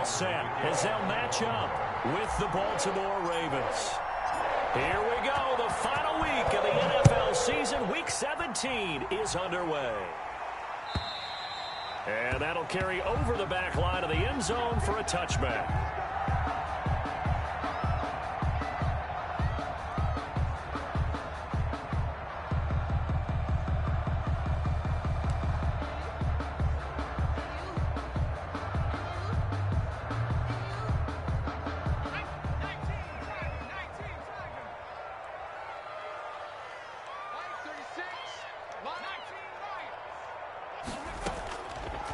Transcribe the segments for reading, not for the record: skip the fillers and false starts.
all set as they'll match up with the Baltimore Ravens. Here we go. The final week of the NFL season. Week 17 is underway. And that'll carry over the back line of the end zone for a touchback.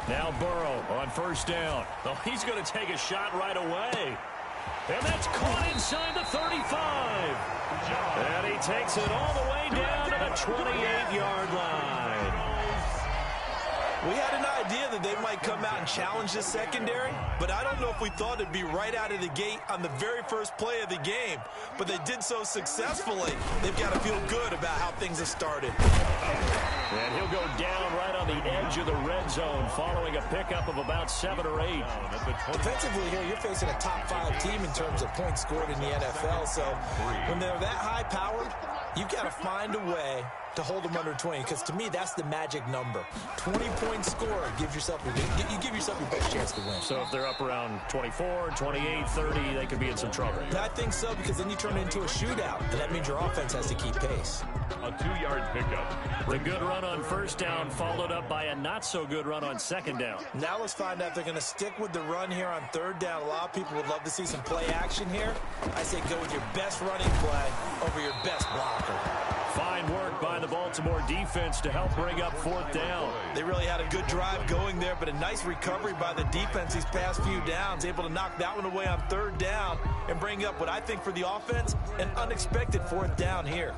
Now Burrow on first down. Oh, he's going to take a shot right away. And that's caught inside the 35. And he takes it all the way down to the 28-yard line. We had an idea that they might come out and challenge the secondary, but I don't know if we thought it'd be right out of the gate on the very first play of the game. But they did so successfully. They've got to feel good about how things have started. And he'll go down right on the edge of the red zone following a pickup of about 7 or 8. Defensively here, you're facing a top-5 team in terms of points scored in the NFL. So when they're that high-powered, you've got to find a way to hold them under 20, because to me, that's the magic number. 20 points scored gives yourself you give yourself your best chance to win. So if they're up around 24, 28, 30, they could be in some trouble. I think so, because then you turn it into a shootout, and that means your offense has to keep pace. A 2-yard pickup. The good run on first down followed up by a not-so-good run on second down. Now let's find out if they're going to stick with the run here on third down. A lot of people would love to see some play action here. I say go with your best running play over your best blocker. Fine work by the Baltimore defense to help bring up fourth down. They really had a good drive going there, but a nice recovery by the defense these past few downs, able to knock that one away on third down and bring up what I think for the offense, an unexpected fourth down here.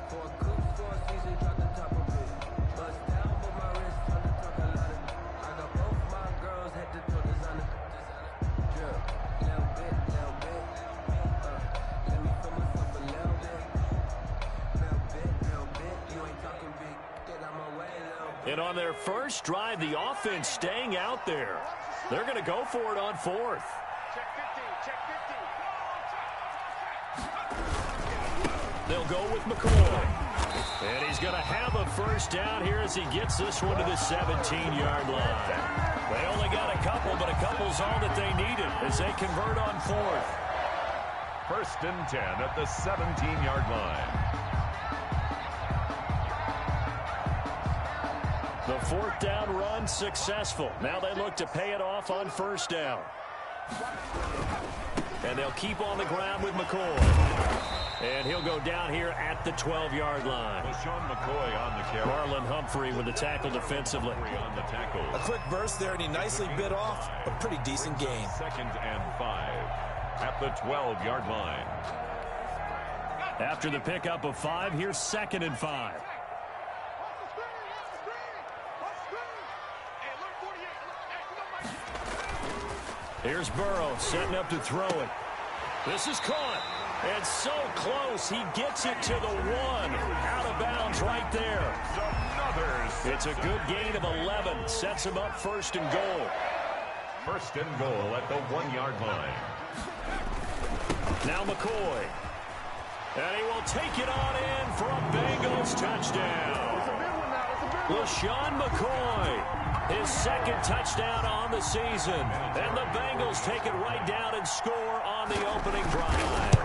And on their first drive, the offense staying out there. They're going to go for it on fourth. They'll go with McCoy. And he's going to have a first down here as he gets this one to the 17-yard line. They only got a couple, but a couple's all that they needed as they convert on fourth. 1st and 10 at the 17-yard line. The fourth down run successful. Now they look to pay it off on first down. And they'll keep on the ground with McCoy. And he'll go down here at the 12-yard line. Sean McCoy on the carry. Marlon Humphrey with the tackle defensively. On the tackle. A quick burst there, and he nicely bit off a pretty decent gain. 2nd and 5 at the 12-yard line. After the pickup of 5, here's 2nd and 5. Here's Burrow setting up to throw it. This is caught. And so close. He gets it to the 1. Out of bounds right there. It's a good gain of 11. Sets him up 1st and goal. 1st and goal at the 1-yard line. Now McCoy. And he will take it on in for a Bengals touchdown. LaShawn McCoy. His 2nd touchdown on the season. And the Bengals take it right down and score on the opening drive.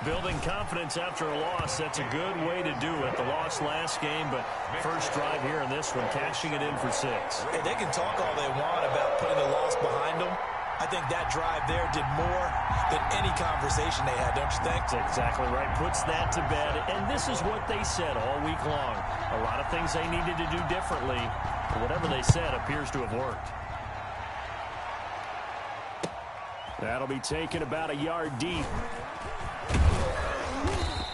Building confidence after a loss, that's a good way to do it. The loss last game, but first drive here in this one, cashing it in for 6. Hey, they can talk all they want about putting the loss behind them. I think that drive there did more than any conversation they had, don't you think? That's exactly right. Puts that to bed. And this is what they said all week long. A lot of things they needed to do differently. But whatever they said appears to have worked. That'll be taken about a yard deep.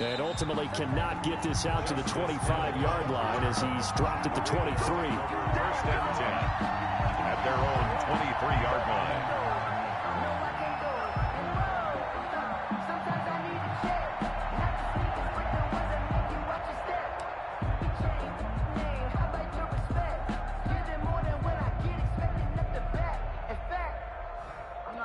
And ultimately cannot get this out to the 25-yard line as he's dropped at the 23. 1st and 10 at their own 23-yard line.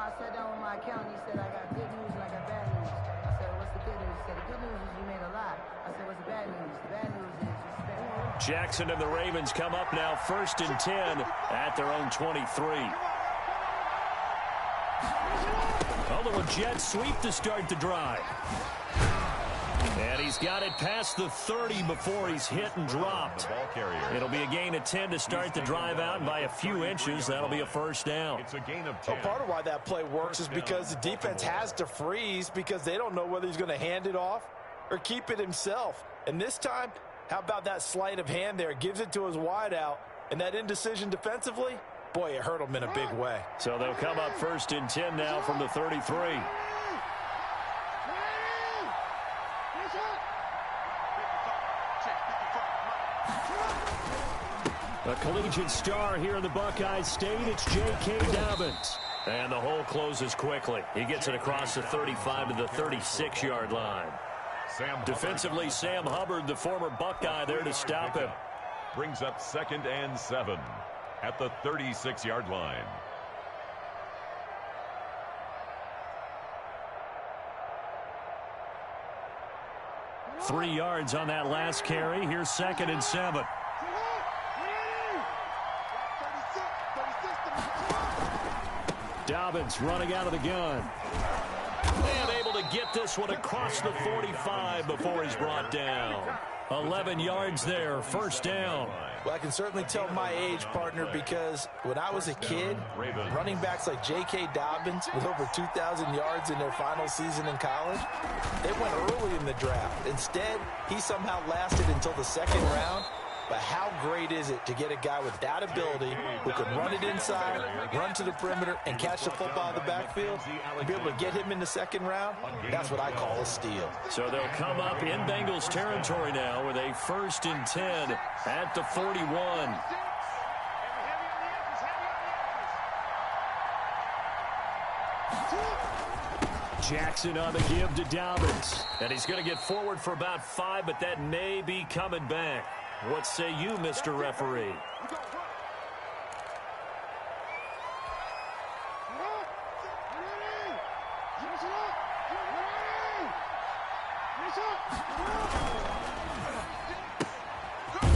I sat down with my accountant. He said, I got good news and I got bad news. I said, what's the good news? He said, the good news is you made a lot. I said, what's the bad news? The bad news is you spent. Jackson and the Ravens come up now 1st and 10 at their own 23. A little jet sweep to start the drive. And he's got it past the 30 before he's hit and dropped. It'll be a gain of 10 to start the drive out, and by a few inches, that'll be a first down. It's a gain of 10. Well, part of why that play works is because the defense has to freeze because they don't know whether he's going to hand it off or keep it himself. And this time, how about that sleight of hand there? Gives it to his wideout, and that indecision defensively, boy, it hurt him in a big way. So they'll come up 1st and 10 now from the 33. A collegiate star here in the Buckeye State, it's J.K. Dobbins. And the hole closes quickly. He gets it across the 35 to the 36-yard line. Defensively, Sam Hubbard, the former Buckeye, there to stop him. Brings up 2nd and 7 at the 36-yard line. Three yards on that last carry. Here's 2nd and 7. Dobbins running out of the gun. And able to get this one across the 45 before he's brought down. 11 yards there, 1st down. Well, I can certainly tell my age, partner, because when I was a kid, running backs like J.K. Dobbins with over 2,000 yards in their final season in college, they went early in the draft. Instead, he somehow lasted until the 2nd round. But how great is it to get a guy with that ability who can run it inside, run to the perimeter, and catch the football in the backfield, and be able to get him in the 2nd round? That's what I call a steal. So they'll come up in Bengals territory now with a 1st and 10 at the 41. Jackson on the give to Dobbins. And he's going to get forward for about 5, but that may be coming back. What say you, Mr. Referee?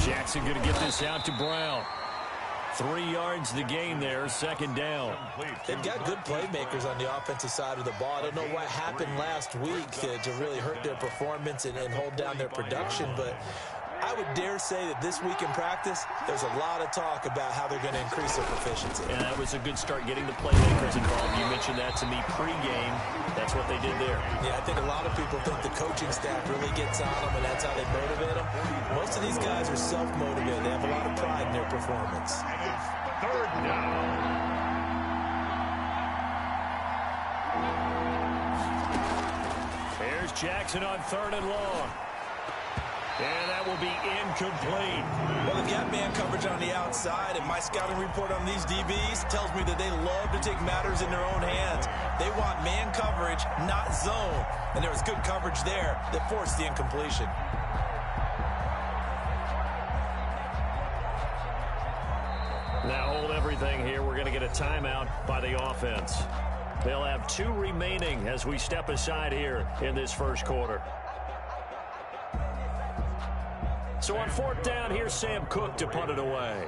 Jackson going to get this out to Brown. 3 yards the gain there, 2nd down. They've got good playmakers on the offensive side of the ball. I don't know what happened last week to really hurt their performance and hold down their production, but I would dare say that this week in practice, there's a lot of talk about how they're going to increase their proficiency. And that was a good start getting the playmakers involved. You mentioned that to me pregame. That's what they did there. Yeah, I think a lot of people think the coaching staff really gets on them, and that's how they motivate them. Most of these guys are self-motivated. They have a lot of pride in their performance. 3rd down. Here's Jackson on 3rd and long. And that will be incomplete. Well, they've got man coverage on the outside, and my scouting report on these DBs tells me that they love to take matters in their own hands. They want man coverage, not zone. And there was good coverage there that forced the incompletion. Now hold everything here. We're going to get a timeout by the offense. They'll have 2 remaining as we step aside here in this 1st quarter. So on 4th down, here's Sam Cook to punt it away.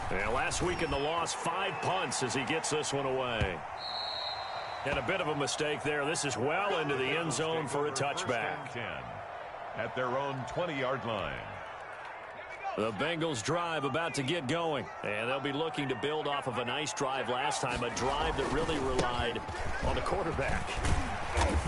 And last week in the loss, 5 punts as he gets this one away. And a bit of a mistake there. This is well into the end zone for a touchback. 10 at their own 20-yard line. The Bengals drive about to get going, and they'll be looking to build off of a nice drive last time, a drive that really relied on the quarterback.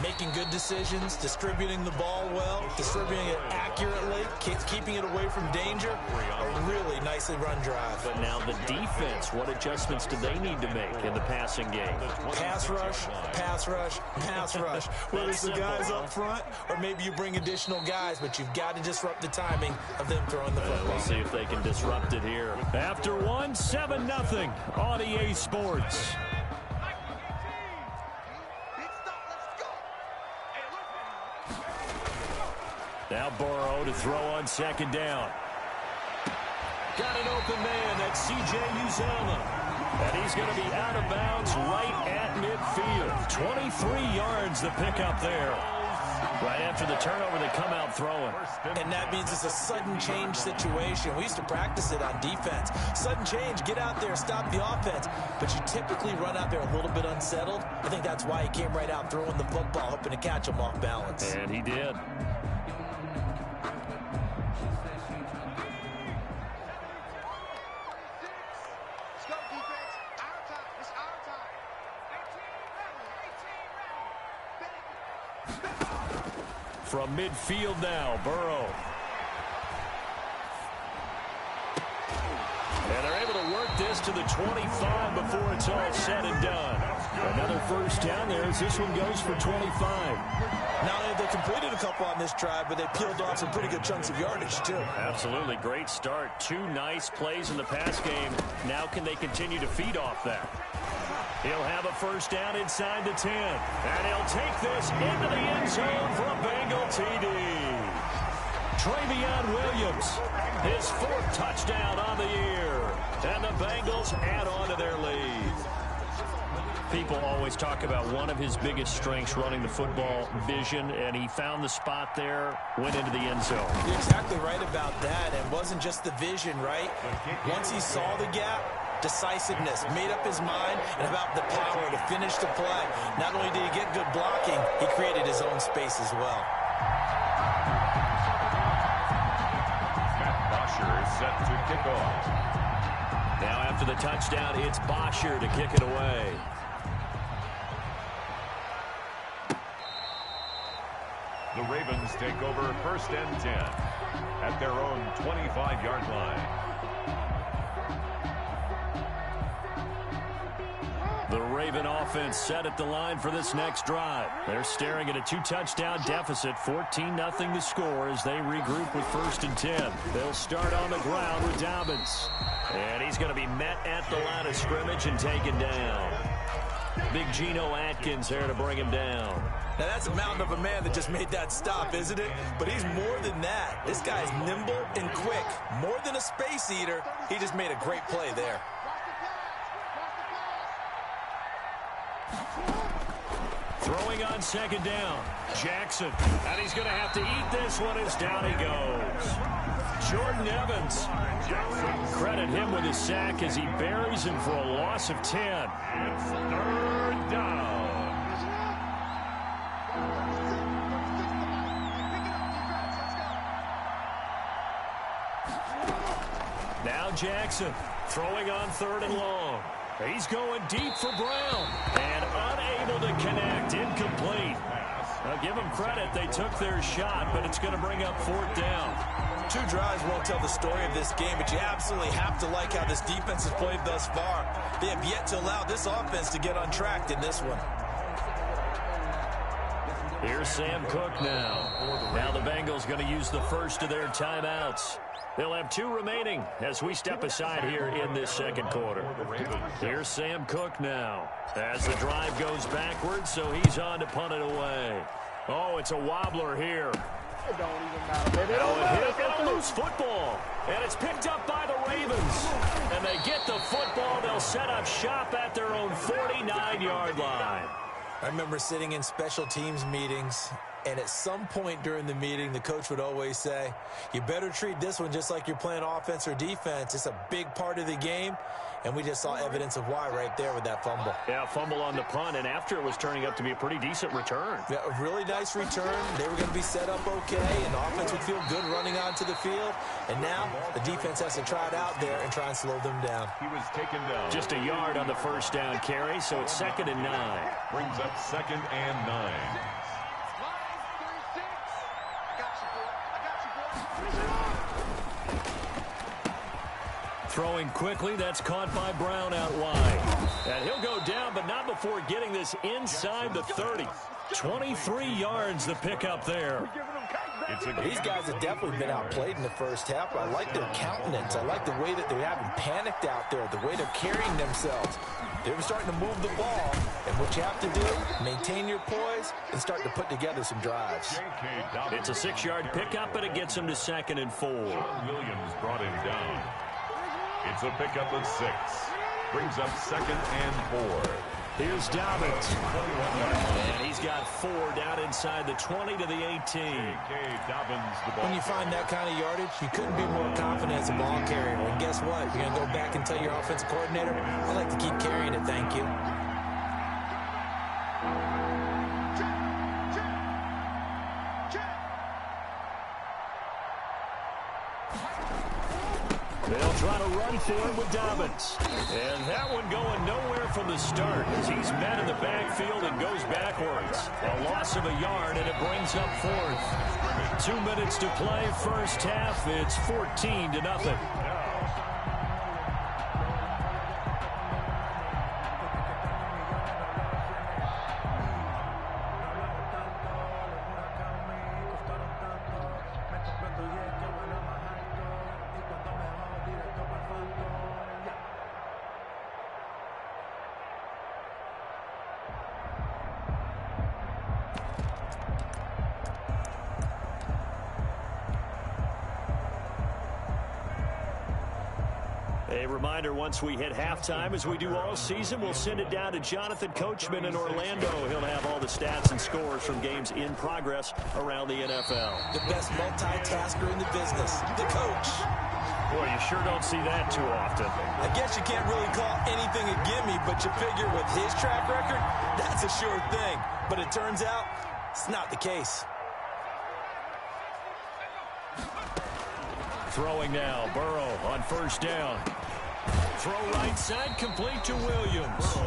Making good decisions, distributing the ball well, distributing it accurately, keeping it away from danger. A really nicely run drive. But now the defense, what adjustments do they need to make in the passing game? Pass rush, pass rush, pass rush. Whether it's the guys up front or maybe you bring additional guys, but you've got to disrupt the timing of them throwing the football. We'll see if they can disrupt it here. After 7-0 on EA Sports. Now Burrow to throw on second down. Got an open man. That's C.J. Uzomah. And he's going to be out of bounds right at midfield. 23 yards the pickup there. Right after the turnover, they come out throwing. And that means it's a sudden change situation. We used to practice it on defense. Sudden change, get out there, stop the offense. But you typically run out there a little bit unsettled. I think that's why he came right out throwing the football, hoping to catch him off balance. And he did. From midfield now, Burrow. And they're able to work this to the 25 before it's all said and done. Another first down there as this one goes for 25. Not only have they completed a couple on this drive, but they peeled off some pretty good chunks of yardage, too. Absolutely. Great start. 2 nice plays in the pass game. Now can they continue to feed off that? He'll have a first down inside the 10. And he'll take this into the end zone for a Bengal TD. Travion Williams, his 4th touchdown on the year. And the Bengals add on to their lead. People always talk about one of his biggest strengths running the football, vision, and he found the spot there, went into the end zone. You're exactly right about that. It wasn't just the vision, right? Once he saw the gap, decisiveness, made up his mind, and about the power to finish the play. Not only did he get good blocking, he created his own space as well. Matt Bosher is set to kick off. Now after the touchdown, it's Bosher to kick it away. The Ravens take over 1st and 10 at their own 25-yard line. The Raven offense set at the line for this next drive. They're staring at a 2-touchdown deficit, 14-0 to score as they regroup with 1st and 10. They'll start on the ground with Dobbins. And he's going to be met at the line of scrimmage and taken down. Big Geno Atkins there to bring him down. Now that's a mountain of a man that just made that stop, isn't it? But he's more than that. This guy's nimble and quick. More than a space eater, he just made a great play there. Throwing on second down, Jackson. And he's going to have to eat this one as down he goes. Jordan Evans. Credit him with his sack as he buries him for a loss of 10. It's 3rd down. Now Jackson throwing on 3rd and long. He's going deep for Brown. And unable to connect. Incomplete. Now give them credit. They took their shot, but it's going to bring up 4th down. 2 drives won't tell the story of this game, but you absolutely have to like how this defense has played thus far. They have yet to allow this offense to get untracked in this one. Here's Sam Cook now. Now the Bengals going to use the first of their timeouts. They'll have 2 remaining as we step aside here in this second quarter. Here's Sam Cook now as the drive goes backwards, so he's on to punt it away. Oh, it's a wobbler here. It don't even matter, baby. It don't matter. And a loose football. And it's picked up by the Ravens. And they get the football. They'll set up shop at their own 49-yard line. I remember sitting in special teams meetings, and at some point during the meeting, the coach would always say, you better treat this one just like you're playing offense or defense. It's a big part of the game, and we just saw evidence of why right there with that fumble. Yeah, fumble on the punt, and after it was turning up to be a pretty decent return. Yeah, a really nice return. They were going to be set up okay, and the offense would feel good running onto the field. And now the defense has to try it out there and try and slow them down. He was taken down. Just a yard on the first down carry, so it's 2nd and 9. Brings up 2nd and 9. Throwing quickly, that's caught by Brown out wide. And he'll go down, but not before getting this inside the 30. 23 yards the pickup there. It's These guys have definitely been outplayed in the first half. I like their countenance. I like the way that they haven't panicked out there, the way they're carrying themselves. They're starting to move the ball, and what you have to do, maintain your poise and start to put together some drives. It's a 6-yard pickup, but it gets him to 2nd and 4. John Williams brought him down. It's a pickup of 6. Brings up 2nd and 4. Here's Dobbins. And he's got 4 down inside the 20 to the 18. When you find that kind of yardage, you couldn't be more confident as a ball carrier. And guess what? You're going to go back and tell your offensive coordinator, I'd like to keep carrying it, thank you. They'll try to run for it with Dobbins. And that one going nowhere from the start as he's met in the backfield and goes backwards. A loss of a yard, and it brings up 4th. 2 minutes to play, first half. It's 14-0. A reminder, once we hit halftime, as we do all season, we'll send it down to Jonathan Coachman in Orlando. He'll have all the stats and scores from games in progress around the NFL. The best multitasker in the business, the coach. Boy, you sure don't see that too often. I guess you can't really call anything a gimme, but you figure with his track record, that's a sure thing. But it turns out, it's not the case. Throwing now, Burrow on first down. Throw right side, complete to Williams.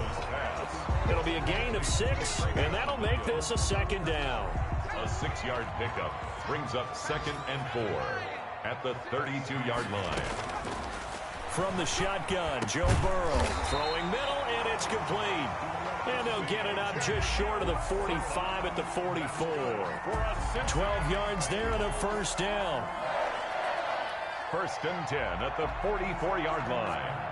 It'll be a gain of 6, and that'll make this a 2nd down. A 6-yard pickup brings up 2nd and 4 at the 32-yard line. From the shotgun, Joe Burrow throwing middle, and it's complete. And they'll get it up just short of the 45 at the 44. 12 yards there and a first down. 1st and 10 at the 44-yard line.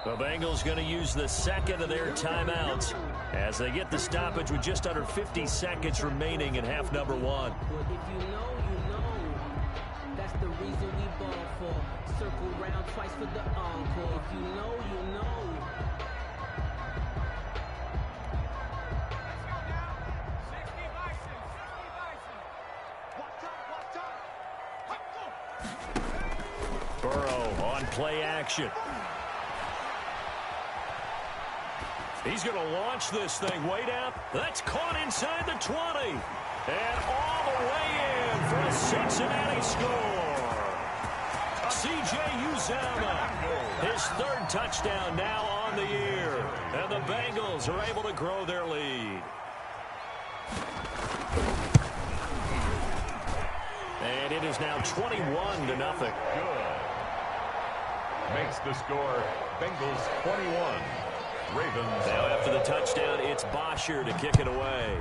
The Bengals going to use the 2nd of their timeouts as they get the stoppage with just under 50 seconds remaining in half number 1. If you know, you know. That's the reason we ball for. Circle round twice for the encore. If you know, you know. Burrow on play action. He's going to launch this thing way down. That's caught inside the 20. And all the way in for a Cincinnati score. C.J. Uzomah, his 3rd touchdown now on the year. And the Bengals are able to grow their lead. And it is now 21-0. Good. Makes the score Bengals 21. Ravens. Now after the touchdown, it's Bosher to kick it away.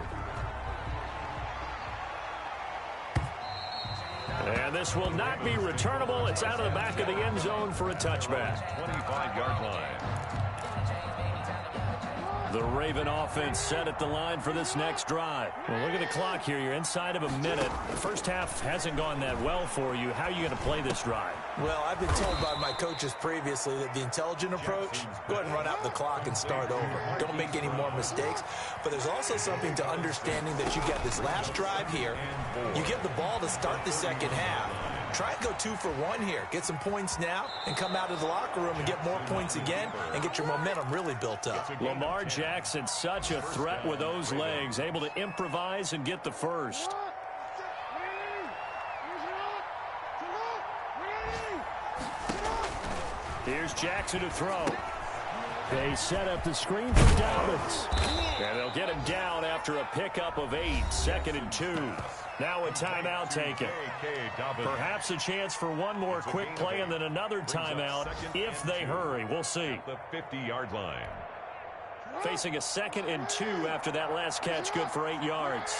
And this will not be returnable. It's out of the back of the end zone for a touchback. 25-yard line. The Raven offense set at the line for this next drive. Well, look at the clock here. You're inside of a minute. The first half hasn't gone that well for you. How are you going to play this drive? Well, I've been told by my coaches previously that the intelligent approach, go ahead and run out the clock and start over. Don't make any more mistakes. But there's also something to understanding that you get this last drive here. You get the ball to start the second half. Try and go 2 for 1 here. Get some points now and come out of the locker room and get more points again and get your momentum really built up. Lamar Jackson, such a threat with those legs, able to improvise and get the first. Here's Jackson to throw. They set up the screen for Dobbins. And they'll get him down after a pickup of 8. 2nd and 2. Now a timeout taken. Perhaps a chance for one more quick play and then another timeout if they hurry. We'll see. The 50-yard line. Facing a 2nd and 2 after that last catch, good for 8 yards.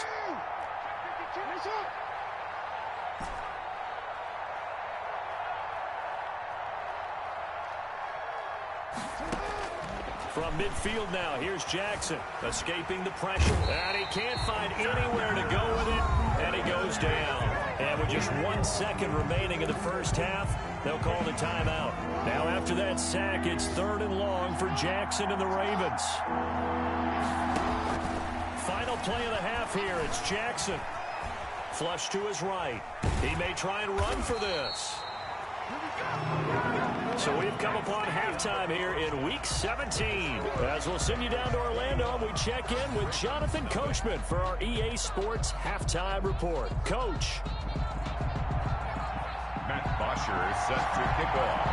From midfield now, here's Jackson, escaping the pressure. And he can't find anywhere to go with it, and he goes down. And with just 1 second remaining in the first half, they'll call the timeout. Now after that sack, it's 3rd and long for Jackson and the Ravens. Final play of the half here, it's Jackson. Flush to his right. He may try and run for this. So we've come upon halftime here in Week 17. As we'll send you down to Orlando, we check in with Jonathan Coachman for our EA Sports Halftime Report. Coach. Matt Bosher is set to kick off.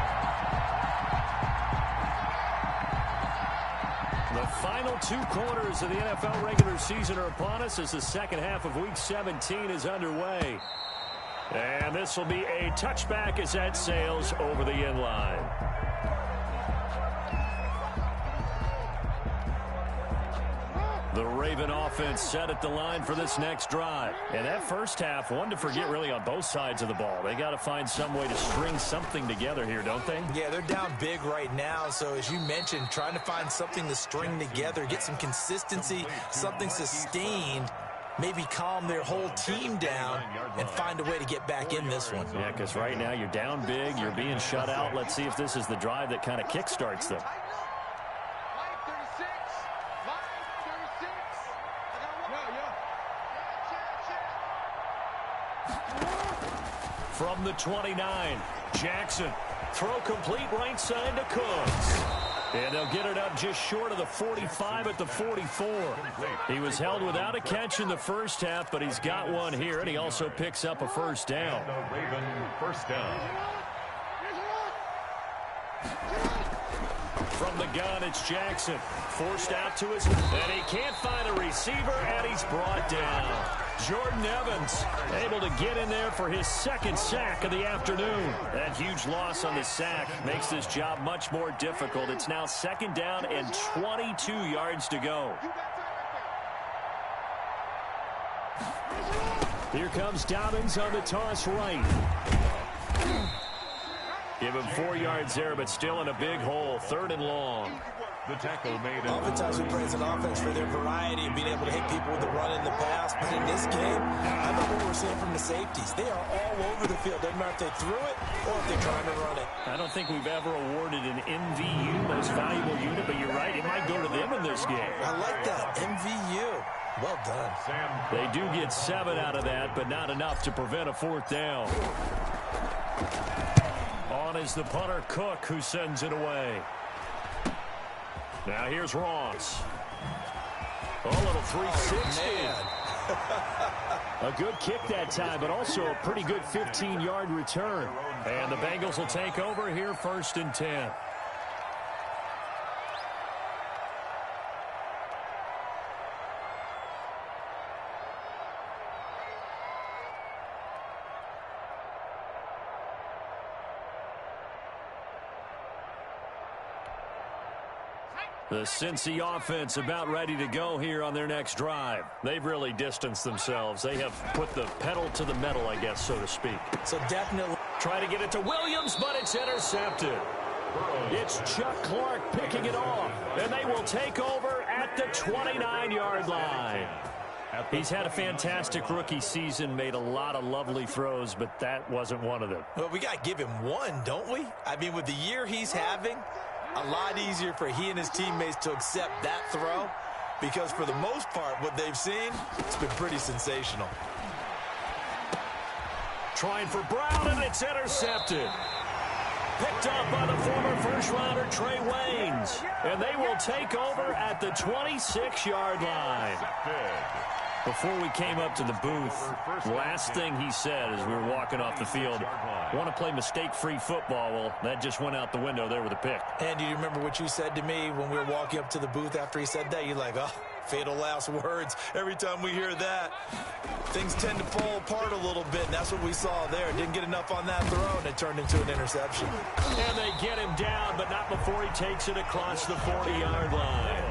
The final 2 quarters of the NFL regular season are upon us as the second half of Week 17 is underway. And this will be a touchback as that sails over the end line. The Raven offense set at the line for this next drive. And that first half, one to forget really on both sides of the ball. They got to find some way to string something together here, don't they? Yeah, they're down big right now. So as you mentioned, trying to find something to string together, get some consistency, something sustained, maybe calm their whole team down and find a way to get back in this one. Yeah, because right now you're down big, you're being shut out. Let's see if this is the drive that kind of kickstarts them. From the 29, Jackson. Throw complete right side to Cooks. And they'll get it up just short of the 45 at the 44. He was held without a catch in the first half, but he's got one here, and he also picks up a first down. The Raven first down. From the gun, it's Jackson. Forced out to his, and he can't find a receiver, and he's brought down. Jordan Evans able to get in there for his 2nd sack of the afternoon. That huge loss on the sack makes this job much more difficult. It's now 2nd down and 22 yards to go. Here comes Dobbins on the toss right. Give him 4 yards there, but still in a big hole. 3rd and long. The tackle made. Oftentimes we praise an offense for their variety and being able to hit people with the run in the pass. But in this game, I love what we're seeing from the safeties. They are all over the field. Doesn't matter if they threw it or if they're trying to run it. I don't think we've ever awarded an MVU, most valuable unit, but you're right. It might go to them in this game. I like that. MVU. Well done. They do get 7 out of that, but not enough to prevent a 4th down. On is the punter, Cook, who sends it away. Now here's Ross. A little 360. A good kick that time, but also a pretty good 15-yard return. And the Bengals will take over here 1st and 10. The Cincy offense about ready to go here on their next drive. They've really distanced themselves. They have put the pedal to the metal, I guess, so to speak. So definitely try to get it to Williams, but it's intercepted. It's Chuck Clark picking it off, and they will take over at the 29-yard line. He's had a fantastic rookie season, made a lot of lovely throws, but that wasn't one of them. Well, we got to give him one, don't we? I mean, with the year he's having, a lot easier for he and his teammates to accept that throw because for the most part, what they've seen, it's been pretty sensational. Trying for Brown, and it's intercepted. Picked up by the former first-rounder Trey Waynes. And they will take over at the 26-yard line. Before we came up to the booth, last thing he said as we were walking off the field, want to play mistake-free football. Well, that just went out the window there with a pick. And do you remember what you said to me when we were walking up to the booth after he said that? You're like, oh, fatal last words. Every time we hear that, things tend to fall apart a little bit, and that's what we saw there. Didn't get enough on that throw, and it turned into an interception. And they get him down, but not before he takes it across the 40-yard line.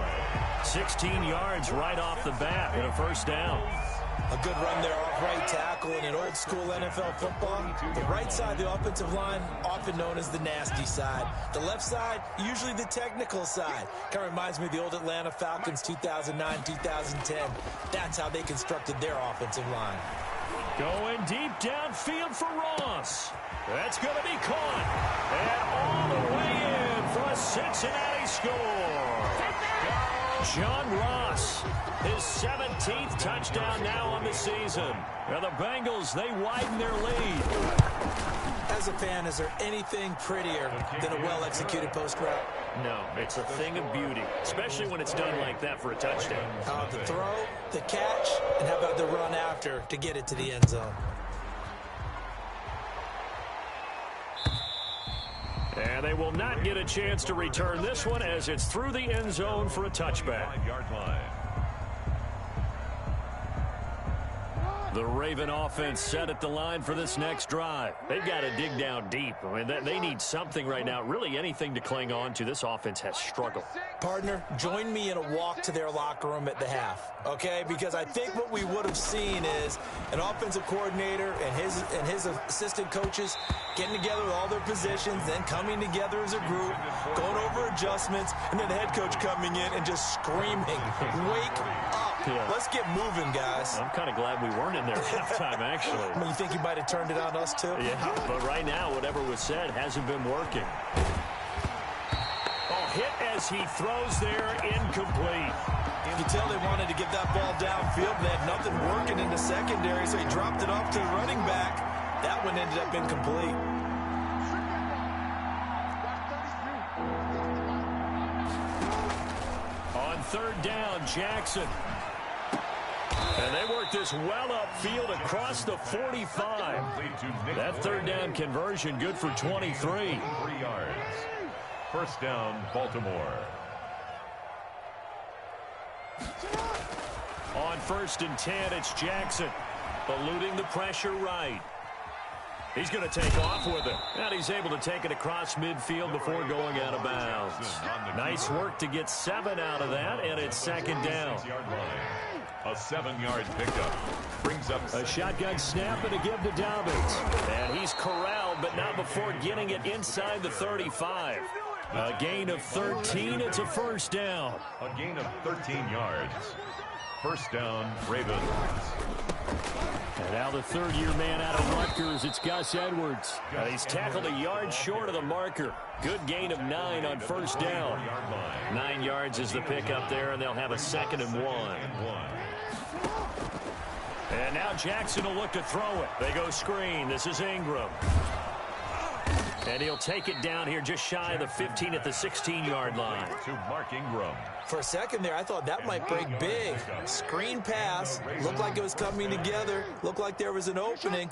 16 yards right off the bat and a first down. A good run there off right tackle in an old-school NFL football. The right side of the offensive line, often known as the nasty side. The left side, usually the technical side. Kind of reminds me of the old Atlanta Falcons 2009-2010. That's how they constructed their offensive line. Going deep downfield for Ross. That's going to be caught. And all the way in for a Cincinnati score. John Ross, his 17th touchdown now on the season. Now the Bengals, they widen their lead. As a fan, is there anything prettier than a well-executed post route? No, it's a thing of beauty, especially when it's done like that for a touchdown. How about the throw, the catch, and how about the run after to get it to the end zone? And they will not get a chance to return this one as it's through the end zone for a touchback. 5-yard line. The Raven offense set at the line for this next drive. They've got to dig down deep. I mean, they need something right now, really anything to cling on to. This offense has struggled. Partner, join me in a walk to their locker room at the half, okay? Because I think what we would have seen is an offensive coordinator and his assistant coaches getting together with all their positions, then coming together as a group, going over adjustments, and then the head coach coming in and just screaming, "Wake up. Yeah. Let's get moving, guys." I'm kind of glad we weren't in there at halftime, actually. I mean, you think you might have turned it on us, too? Yeah, but right now, whatever was said hasn't been working. Oh, hit as he throws there, incomplete. You can tell they wanted to get that ball downfield. They had nothing working in the secondary, so he dropped it off to the running back. That one ended up incomplete. On third down, Jackson. And they work this well upfield across the 45. That third down conversion good for 23. 3 yards. First down, Baltimore. On 1st and 10, it's Jackson. Eluding the pressure right. He's going to take off with it. And he's able to take it across midfield before going out of bounds. Nice work to get 7 out of that, and it's second down. A 7-yard pickup. Brings up a shotgun snap and a give to Dobbins. And he's corralled, but not before getting it inside the 35. A gain of 13. It's a first down. A gain of 13 yards. First down, Ravens. And now the third-year man out of Rutgers, it's Gus Edwards. He's tackled a yard short of the marker. Good gain of 9 on first down. 9 yards is the pickup there, and they'll have a 2nd and 1. And now Jackson will look to throw it. They go screen. This is Ingram. And he'll take it down here just shy of the 15 at the 16-yard line. To Mark Ingram. For a second there, I thought that might break big. Screen pass. Looked like it was coming together. Looked like there was an opening.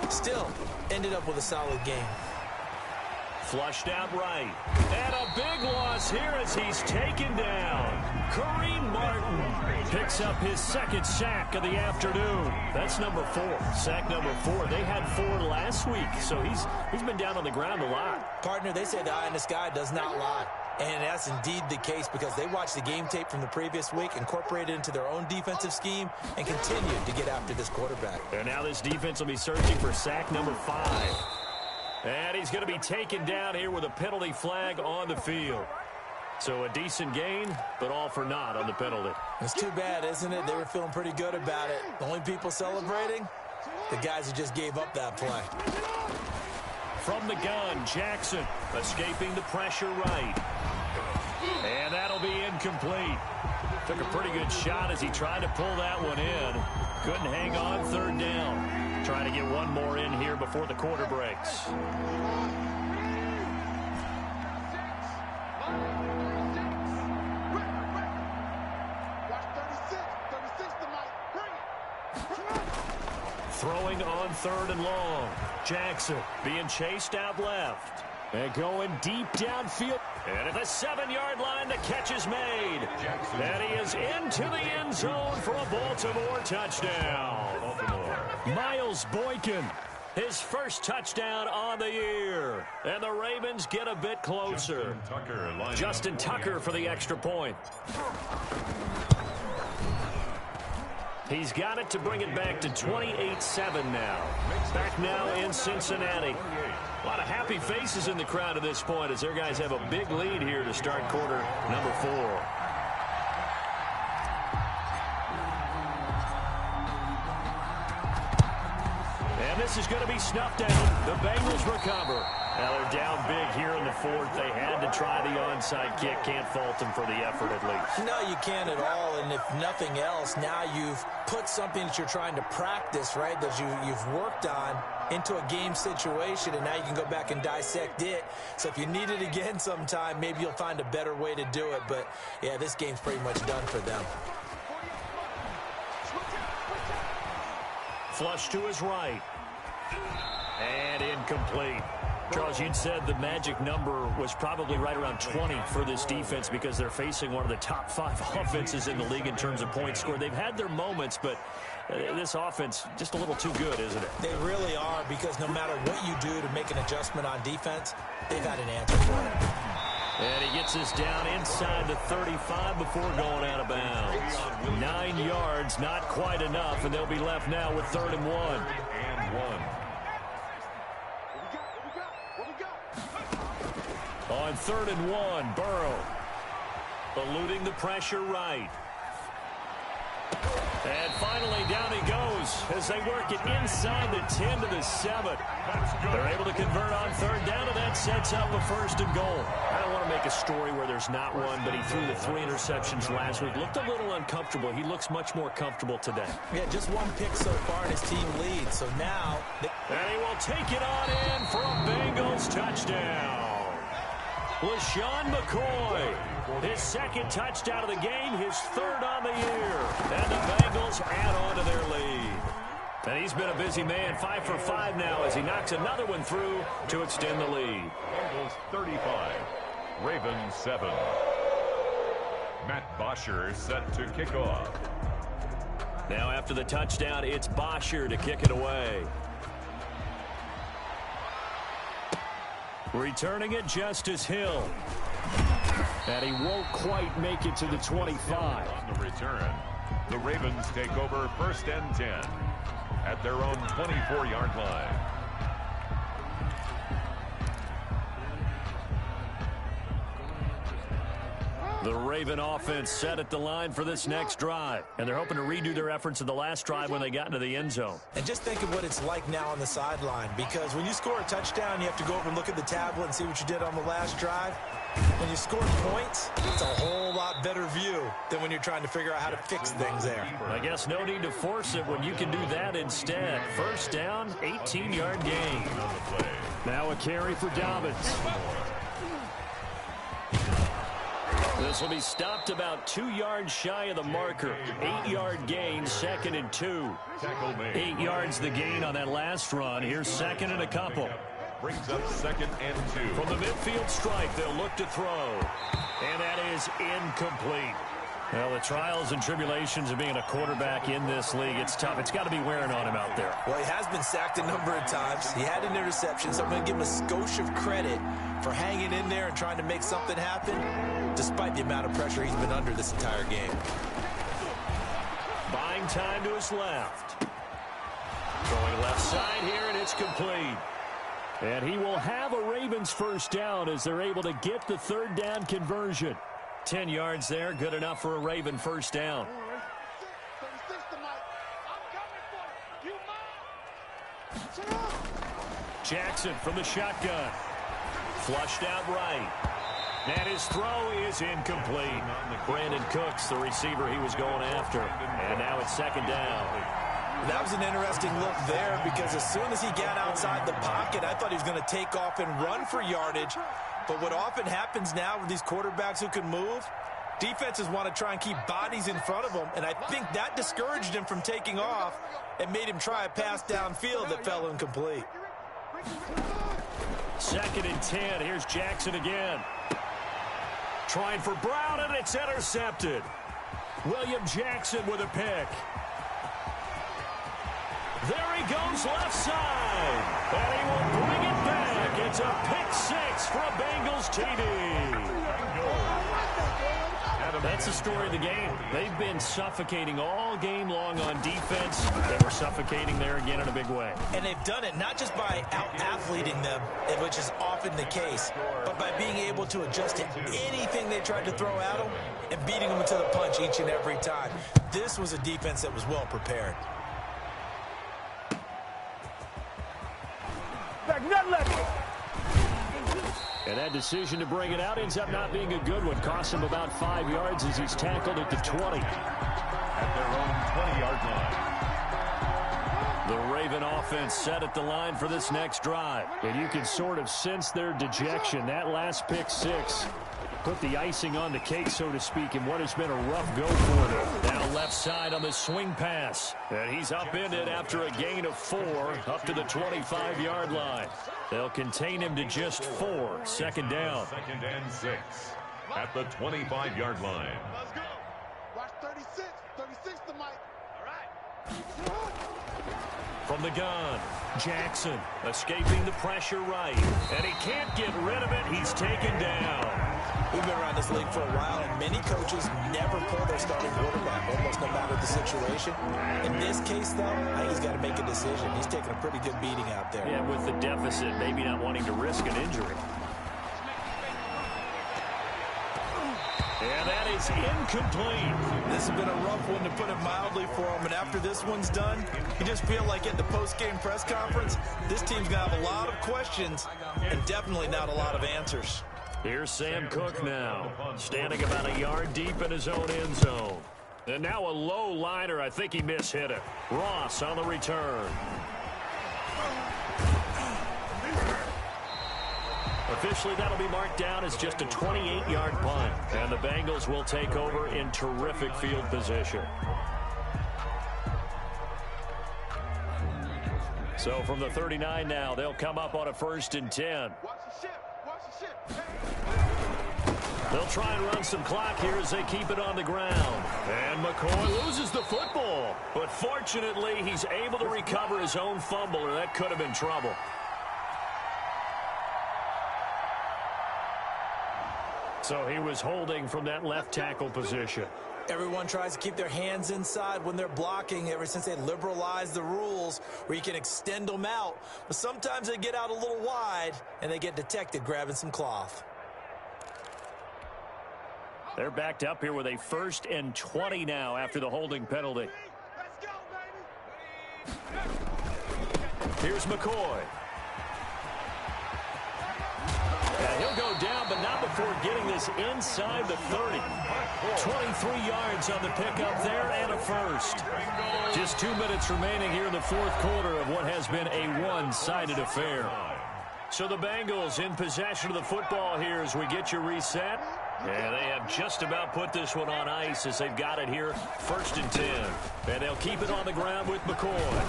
Still, ended up with a solid game. Flushed out right. And a big loss here as he's taken down. Kareem Martin picks up his 2nd sack of the afternoon. That's number 4. Sack number 4. They had 4 last week, so he's been down on the ground a lot. Partner, they say the eye in the sky does not lie. And that's indeed the case because they watched the game tape from the previous week, incorporated it into their own defensive scheme, and continued to get after this quarterback. And now this defense will be searching for sack number 5. And he's going to be taken down here with a penalty flag on the field. So a decent gain, but all for naught on the penalty. It's too bad, isn't it? They were feeling pretty good about it. The only people celebrating, the guys who just gave up that play. From the gun, Jackson escaping the pressure right. And that'll be incomplete. Took a pretty good shot as he tried to pull that one in. Couldn't hang on third down. Trying to get one more in here before the quarter breaks. Throwing on 3rd and long. Jackson being chased out left. And going deep downfield. And at the 7-yard line, the catch is made. And he is into the end zone for a Baltimore touchdown. Miles Boykin, his first touchdown on the year. And the Ravens get a bit closer. Justin Tucker for the extra point. He's got it to bring it back to 28-7 now. Back now in Cincinnati. A lot of happy faces in the crowd at this point as their guys have a big lead here to start quarter number 4. And this is going to be snuffed out. The Bengals recover. Now they're down big here in the 4th. They had to try the onside kick. Can't fault them for the effort at least. No, you can't at all. And if nothing else, now you've put something that you're trying to practice, right, that you've worked on into a game situation, and now you can go back and dissect it. So if you need it again sometime, maybe you'll find a better way to do it. But, yeah, this game's pretty much done for them. Flush to his right. And incomplete. Charles, you'd said the magic number was probably right around 20 for this defense because they're facing one of the top 5 offenses in the league in terms of points scored. They've had their moments, but this offense just a little too good, isn't it? They really are, because no matter what you do to make an adjustment on defense, they've had an answer for it. And he gets us down inside the 35 before going out of bounds. 9 yards, not quite enough, and they'll be left now with 3rd and 1. On 3rd and 1, Burrow eluding the pressure right. And finally, down he goes as they work it inside the 10 to the 7. They're able to convert on 3rd down, and that sets up a 1st and goal. I don't want to make a story where there's not one, but he threw the 3 interceptions last week. Looked a little uncomfortable. He looks much more comfortable today. Yeah, just 1 pick so far, and his team leads. So now... And he will take it on in for a Bengals touchdown. LaShawn McCoy, his 2nd touchdown of the game, his 3rd on the year. And the Bengals add on to their lead. And he's been a busy man, 5 for 5 now as he knocks another one through to extend the lead. Bengals 35, Ravens 7. Matt Bosher set to kick off. Now after the touchdown, it's Bosher to kick it away. Returning it, Justice Hill. And he won't quite make it to the 25. On the return, the Ravens take over 1st and 10 at their own 24-yard line. The Raven offense set at the line for this next drive. And they're hoping to redo their efforts in the last drive when they got into the end zone. And just think of what it's like now on the sideline, because when you score a touchdown, you have to go over and look at the tablet and see what you did on the last drive. When you score points, it's a whole lot better view than when you're trying to figure out how to fix things there. I guess no need to force it when you can do that instead. 1st down, 18-yard gain. Now a carry for Dobbins. This will be stopped about 2 yards shy of the marker. 8-yard gain, 2nd and 2. 8 yards the gain on that last run. Here's 2nd and a couple. Brings up 2nd and 2. From the midfield stripe, they'll look to throw. And that is incomplete. Well, the trials and tribulations of being a quarterback in this league, it's tough. It's got to be wearing on him out there. Well, he has been sacked a number of times. He had an interception, so I'm going to give him a skosh of credit for hanging in there and trying to make something happen, despite the amount of pressure he's been under this entire game. Buying time to his left. Throwing left side here, and it's complete. And he will have a Ravens 1st down as they're able to get the 3rd down conversion. 10 yards there, good enough for a Raven 1st down. Jackson from the shotgun. Flushed out right. And his throw is incomplete. Brandon Cooks, the receiver he was going after. And now it's 2nd down. That was an interesting look there, because as soon as he got outside the pocket, I thought he was going to take off and run for yardage. But what often happens now with these quarterbacks who can move, Defenses want to try and keep bodies in front of them, and I think that discouraged him from taking off and made him try a pass downfield that fell incomplete. 2nd and 10. Here's Jackson again. Trying for Brown, and it's intercepted. William Jackson with a pick. There he goes left side. And he will bring it back. It's a pick 6 for a Bengals TD. That's the story of the game. They've been suffocating all game long on defense. They were suffocating there again in a big way. And they've done it not just by out-athleting them, which is often the case, but by being able to adjust to anything they tried to throw at them and beating them to the punch each and every time. This was a defense that was well prepared. And that decision to bring it out ends up not being a good one. Costs him about 5 yards as he's tackled at the 20. At their own 20-yard line. The Raven offense set at the line for this next drive. And you can sort of sense their dejection. That last pick 6 put the icing on the cake, so to speak, in what has been a rough go for them. Now left side on the swing pass. And he's upended after a gain of 4 up to the 25-yard line. They'll contain him to just 4. 2nd down. 2nd and 6 at the 25-yard line. Let's go. Watch 36. 36 to Mike. All right. From the gun, Jackson escaping the pressure right. And he can't get rid of it. He's taken down. We've been around this league for a while, and many coaches never pull their starting quarterback, almost no matter the situation. In this case, though, I think he's got to make a decision. He's taking a pretty good beating out there. Yeah, with the deficit, maybe not wanting to risk an injury. And that is incomplete. This has been a rough one, to put it mildly, for him. And after this one's done, you just feel like at the post-game press conference, this team's going to have a lot of questions and definitely not a lot of answers. Here's Sam Cook now, standing about a yard deep in his own end zone. And now a low liner. I think he mishit it. Ross on the return. Officially, that'll be marked down as just a 28-yard punt. And the Bengals will take over in terrific field position. So from the 39 now, they'll come up on a 1st and 10. They'll try and run some clock here as they keep it on the ground. And McCoy loses the football. But fortunately, he's able to recover his own fumble, or that could have been trouble. So he was holding from that left tackle position. Everyone tries to keep their hands inside when they're blocking ever since they liberalized the rules where you can extend them out. But sometimes they get out a little wide and they get detected grabbing some cloth. They're backed up here with a 1st and 20 now after the holding penalty. Let's go, baby. Here's McCoy. And he'll go down, but not before getting this inside the 30. 23 yards on the pickup there and a 1st. Just 2 minutes remaining here in the 4th quarter of what has been a one-sided affair. So the Bengals in possession of the football here as we get you reset. And they have just about put this one on ice as they've got it here. 1st and 10. And they'll keep it on the ground with McCoy.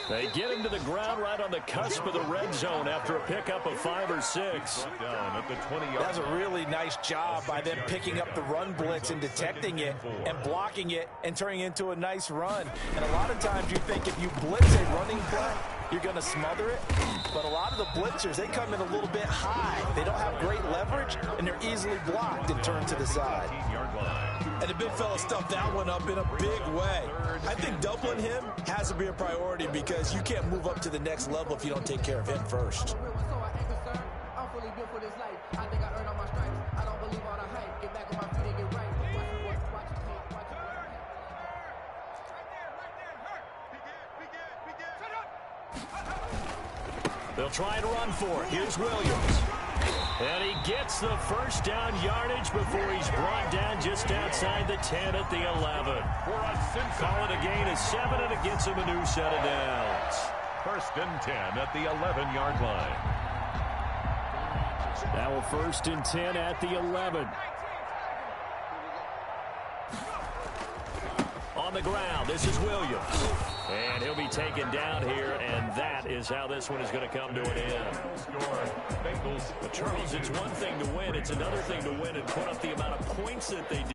They get him to the ground right on the cusp of the red zone after a pickup of 5 or 6. Down at the 20-yard. That's a really nice job by them picking up the run blitz and detecting it and blocking it and turning it into a nice run. And a lot of times you think if you blitz a running play, you're going to smother it. But a lot of the blitzers, they come in a little bit high. They don't have great leverage, and they're easily blocked and turned to the side. 18-yard line. And the big fella stuffed that one up in a big way. I think doubling him has to be a priority because you can't move up to the next level if you don't take care of him first. I'm fully built for this life. I think I earned all my stripes. I don't believe all the hype. Get back on my feet and get right. They'll try and run for it. Here's Williams. And he gets the 1st down yardage before he's brought down just outside the 10 at the 11. Call it a gain of 7, and it gets him a new set of downs. 1st and 10 at the 11-yard line. Now a 1st and 10 at the 11. on the ground. This is Williams. And he'll be taken down here, and that is how this one is going to come to an end. But Charles, it's one thing to win. It's another thing to win and put up the amount of points that they